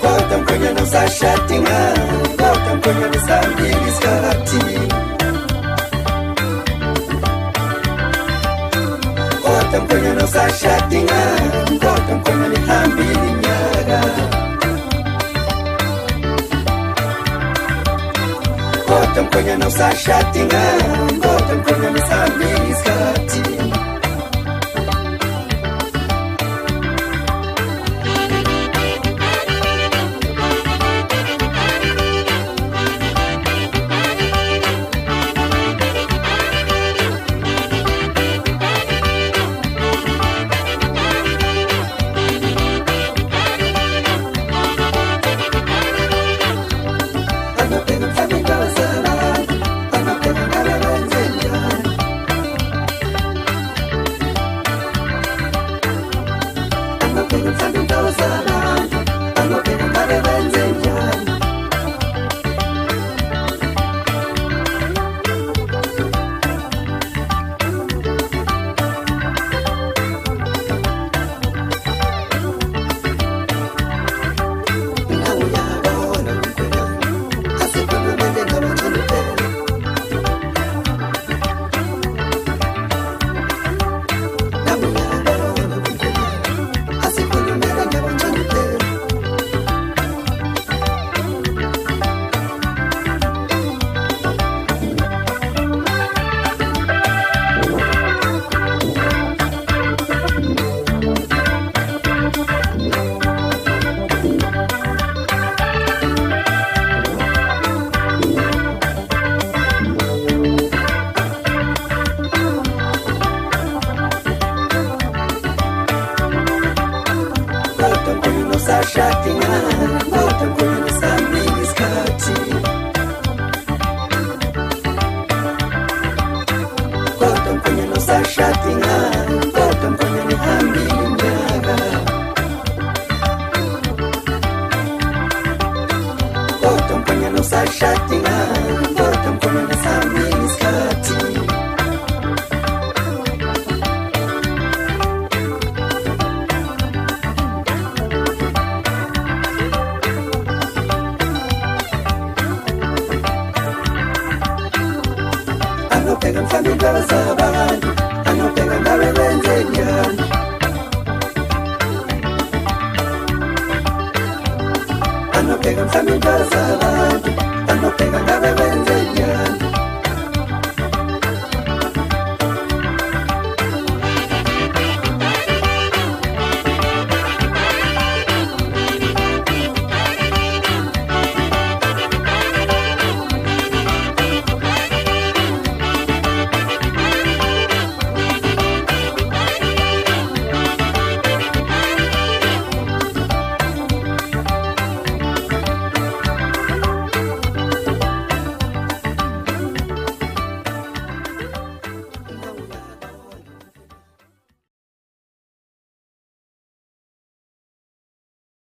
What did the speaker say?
Voltam kwenye nusa shatinga, voltam kwenye nusa mbili skati. Voltam kwenye nusa shatinga, voltam kwenye nusa mbili nyaga. Voltam kwenye nusa shatinga, voltam kwenye nusa mbili skati. Shatinga, voltam kwenye nusa mbili skati. Voltam kwenye nusa shatinga, voltam kwenye nusa mbili.